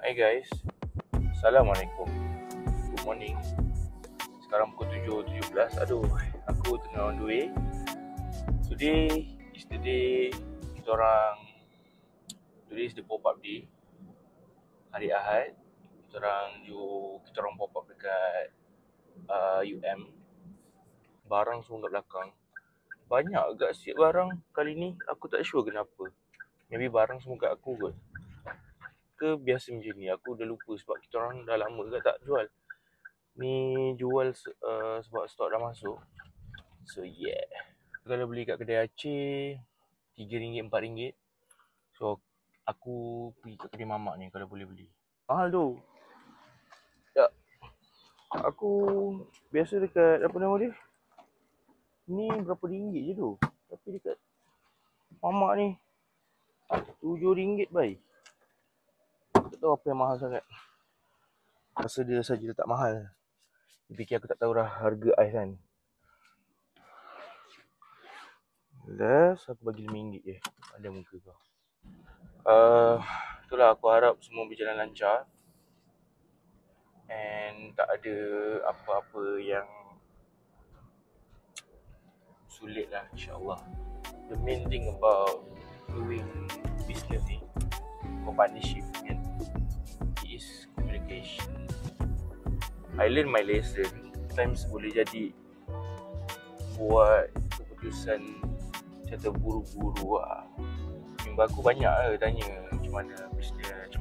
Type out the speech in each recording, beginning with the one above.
Hai guys, Assalamualaikum. Good morning. Sekarang pukul 7.17. Aduh, aku tengah on the way. Today is the day Today is the pop-up day. Hari Ahad kita orang pop up dekat UM. Barang semua kat belakang. Banyak agak siap barang kali ni. Aku tak sure kenapa. Maybe barang semua kat aku kot. Ke biasa macam ni, aku dah lupa sebab kita orang dah lama ke tak jual. Ni jual sebab stok dah masuk. So yeah. Kalau beli kat kedai Aceh RM3, RM4. So aku pergi kat kedai mamak ni kalau boleh beli. Mahal tu. Ya. Aku biasa dekat apa nama dia? Ni berapa ringgit je tu. Tapi dekat mamak ni RM7 bai. Tak tahu apa yang mahal sangat. Rasa dia saja tak mahal. Dia fikir aku tak tahu dah harga ais kan. Last aku bagi RM5 je. Ada muka kau. Itulah, aku harap semua berjalan lancar. And tak ada apa-apa yang sulit lah, insyaAllah. The main thing about doing business ni, or partnership kan, is communication. I learn my lesson. Sometimes boleh jadi buat keputusan macam terburu-buru lah. Member aku banyak lah tanya macam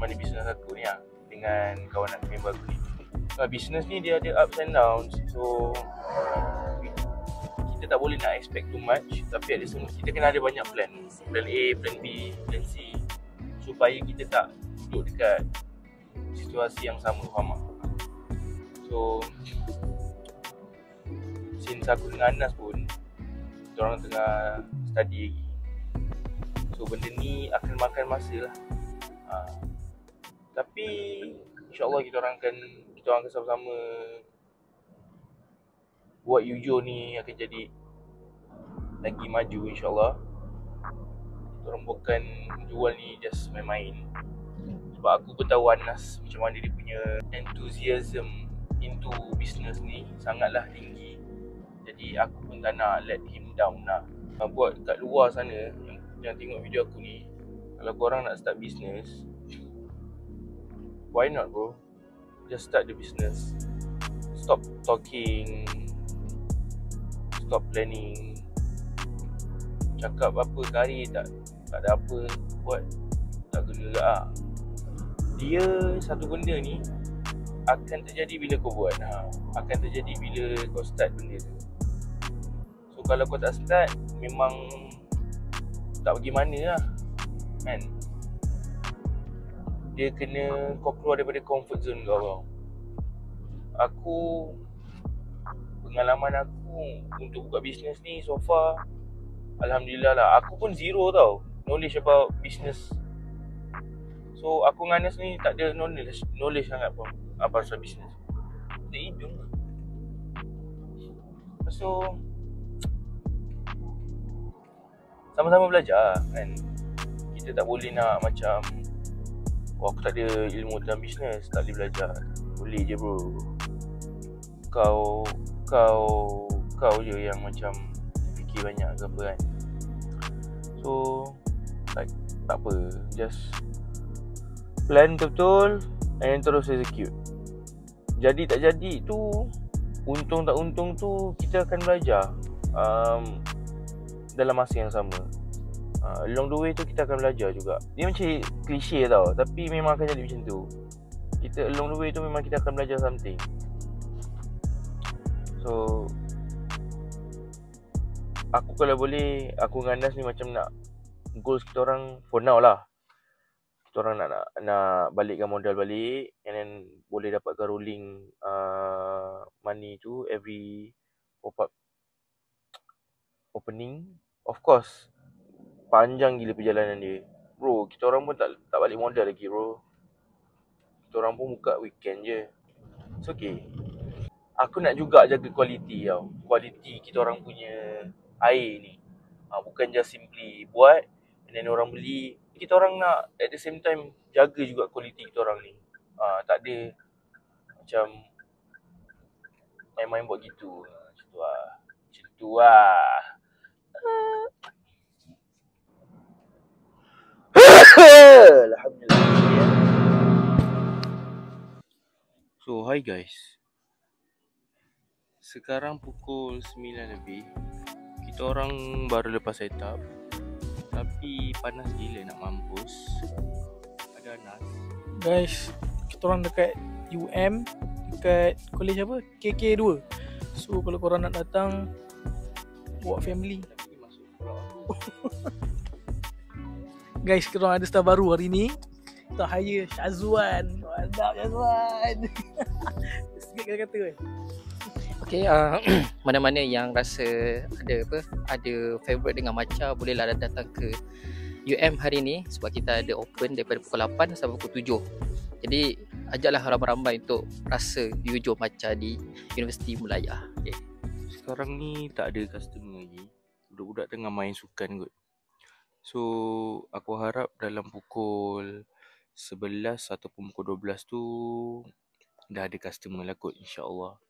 mana bisnes aku ni lah dengan kawan aku member aku ni. Bisnes ni dia ada ups and downs. So kita tak boleh nak expect too much. Tapi ada semua kita kena ada banyak plan. Plan A, plan B, plan C, supaya kita tak duduk dekat situasi yang sama, faham tak? So since aku dengan Anas pun kita orang tengah study lagi. So benda ni akan makan masa lah. Tapi insyaAllah kita orang akan sama-sama buat Yujo ni akan jadi lagi maju, insyaAllah. Kita orang bukan jual ni just main-main. Sebab aku pun tahu Anas macam mana dia punya enthusiasm into business ni sangatlah tinggi. Jadi aku pun tak nak let him down lah. Buat kat luar sana yang tengok video aku ni, kalau korang nak start business, why not bro? Just start the business. Stop talking, stop planning. Cakap apa kari tak ada apa buat, tak guna lah. Dia satu benda ni akan terjadi bila kau buat. Akan terjadi bila kau start benda tu. So kalau kau tak start, memang tak pergi mana lah kan. Dia kena kau keluar daripada comfort zone kau. Pengalaman aku untuk buka bisnes ni so far, alhamdulillah lah. Aku pun zero tau knowledge about business. So aku dengan Anas ni tak ada knowledge sangat pun apa pasal bisnes. Tak hidung lah. So sama-sama belajar kan. Kita tak boleh nak macam aku tak ada ilmu tentang bisnes, tak boleh belajar. Boleh je bro. Kau je yang macam fikir banyak ke apa kan. So tak apa, just plan betul and terus execute. Jadi tak jadi tu, untung tak untung tu, kita akan belajar dalam masa yang sama. Along the way tu kita akan belajar juga. Dia macam klise tau, tapi memang akan jadi macam tu. Kita along the way tu memang kita akan belajar something. So aku kalau boleh, aku dengan Anas ni macam nak goals kita orang for now lah. Kita orang nak balikkan modal balik, and then boleh dapatkan rolling money tu every pop-up opening. Of course panjang gila perjalanan dia bro. Kita orang pun tak balik modal lagi bro. Kita orang pun buka weekend je. It's okay. Aku nak juga jaga kualiti tau. Kualiti kita orang punya air ni. Bukan just simply buat and then orang beli Kita orang nak at the same time jaga juga kualiti kita orang ni. Tak ada macam main-main buat gitu. Macam tu lah. Alhamdulillah. So, hi guys. Sekarang pukul 9 lebih. Kita orang baru lepas set up. Tapi panas gila nak mampus. Ada Anas. Guys, kita orang dekat UM, dekat college apa? KK2. So kalau korang nak datang bawa family. Guys, kita orang ada staff baru hari ni. Kita hire Syazwan. Mantap Syazwan. Sikit kata-kata kan. Okay, mana-mana yang rasa ada favourite dengan matcha, bolehlah datang ke UM hari ni sebab kita ada open daripada pukul 8 sampai pukul 7. Jadi ajaklah ramai-ramai untuk rasa Yujo matcha di Universiti Melaya. Okay. Sekarang ni tak ada customer lagi. Budak-budak tengah main sukan kot. So aku harap dalam pukul 11 ataupun pukul 12 tu dah ada customer lah kot, insyaAllah.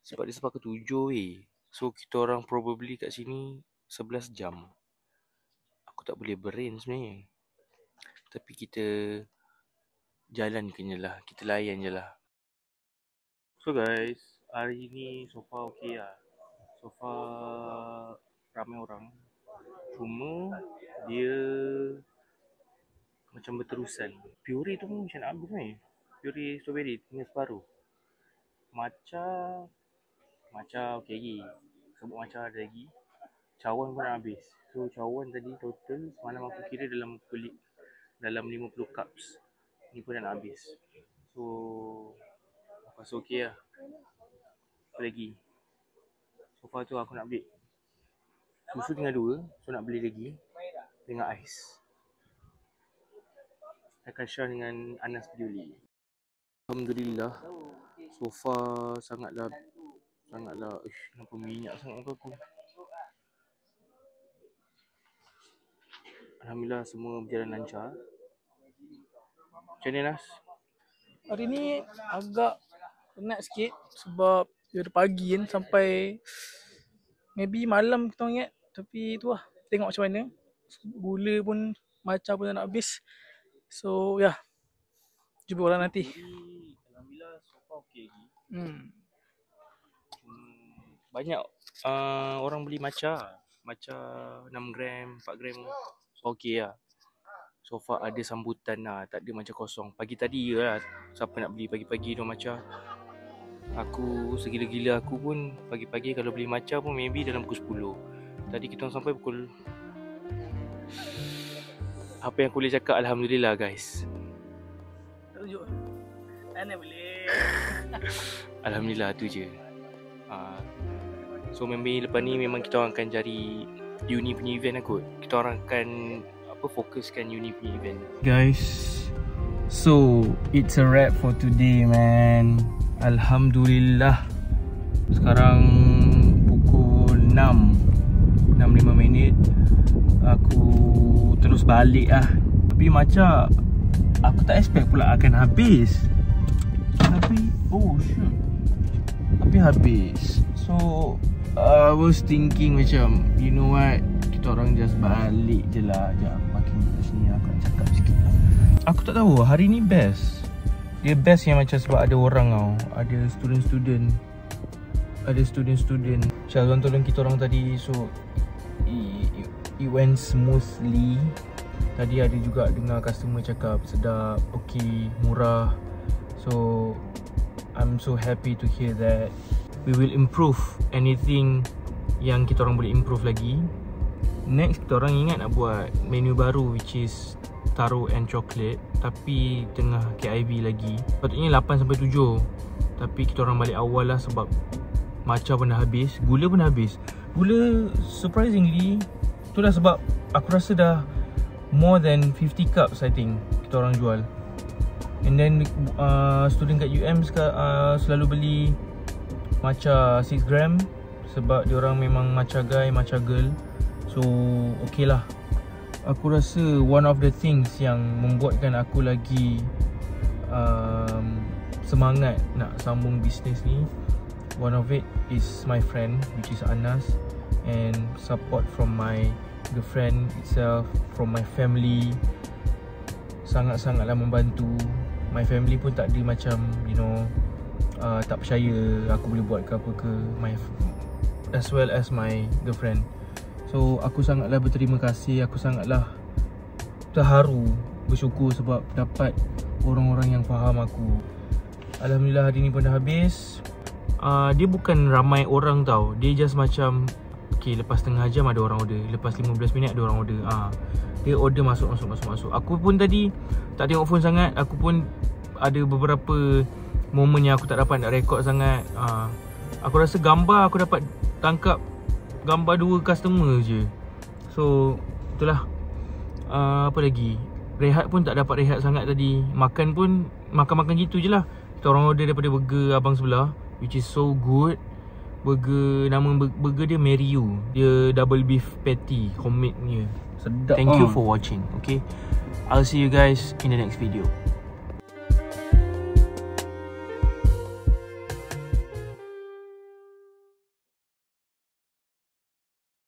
Sebab dia sampai ke 7 weh. So kita orang probably kat sini 11 jam. Aku tak boleh brain sebenarnya. Tapi kita jalankan je lah. Kita layan je lah. So guys, hari ni so far okay lah. So far ramai orang. Cuma dia macam berterusan. Puree tu pun macam nak habis ni. Puree strawberry tinggal separuh. Matcha okey lagi. Sebut matcha ada lagi. Cawan pun nak habis. So cawan tadi total semalam aku kira dalam 50 cups. Ni pun dah nak habis. So aku rasa okey lah. Apa lagi? So far tu aku nak beli susu tinggal 2. So nak beli lagi dengan ais. Akan share dengan Anas Biduli. Alhamdulillah. So far sangatlah kenapa minyak sangat aku. Alhamdulillah semua berjalan lancar. Macam ni Nas? Hari ni agak penat sikit sebab dari pagi kan sampai maybe malam kita orang ingat. Tapi tu lah, tengok macam mana. Gula pun, matcha pun dah nak habis. So ya, jumpa orang nanti. Alhamdulillah so far okey lagi. Banyak orang beli matcha 6 gram, 4 gram. So okey lah. So far ada sambutan lah, tak ada macam kosong. Pagi tadi lah, siapa nak beli pagi-pagi dua matcha. Aku segila-gila aku pun pagi-pagi kalau beli matcha pun maybe dalam pukul 10. Tadi kita sampai pukul, apa yang aku boleh cakap, Alhamdulillah guys. Tunjuk. Mana boleh. Alhamdulillah tu je. So maybe lepas ni memang kita orang akan cari uni punya event lah kot. Kita orang akan fokuskan uni punya event. Guys, so it's a wrap for today man. Alhamdulillah. Sekarang pukul 6:05. Aku terus balik lah. Tapi macam aku tak expect pula akan habis. Tapi Tapi habis. So I was thinking macam, you know what, kita orang just balik je lah. Sekejap aku makin kat sini, aku nak cakap sikit lah. Aku tak tahu, hari ni best. Dia best yang macam sebab ada orang tau. Ada student-student. Syazwan tolong kita orang tadi. So it went smoothly. Tadi ada juga dengar customer cakap sedap, okay, murah. So I'm so happy to hear that. We will improve anything yang kita orang boleh improve lagi. Next kita orang ingat nak buat menu baru, which is taro and chocolate, tapi tengah KIV lagi. Patutnya 8 sampai 7. Tapi kita orang balik awal lah sebab matcha pun dah habis, gula pun dah habis. Gula surprisingly tu dah, sebab aku rasa dah more than 50 cups I think kita orang jual. And then student kat UM selalu beli matcha 6 gram sebab diorang memang matcha guy, matcha girl. So okay lah. aku rasa one of the things yang membuatkan aku lagi semangat nak sambung bisnes ni, one of it is my friend which is Anas, and support from my girlfriend itself, from my family sangat-sangatlah membantu. My family pun tak ada macam tak percaya aku boleh buat ke apa ke, as well as my girlfriend. So aku sangatlah berterima kasih, aku sangatlah terharu, bersyukur sebab dapat orang-orang yang faham aku. Alhamdulillah hari ni pun dah habis. Dia bukan ramai orang tau, dia just macam okay, lepas setengah jam ada orang order, lepas 15 minit ada orang order. Dia order masuk. Aku pun tadi tak tengok phone sangat. Aku pun ada beberapa momen yang aku tak dapat nak record sangat. Aku rasa gambar aku dapat tangkap gambar 2 customer je. So itulah. Apa lagi, rehat pun tak dapat rehat sangat tadi. Makan pun makan gitu je lah. Kita orang order daripada burger abang sebelah, which is so good. Nama burger dia Meriu. Dia double beef patty, homemade punya. Sedap. Thank you for watching. Okay, I'll see you guys in the next video.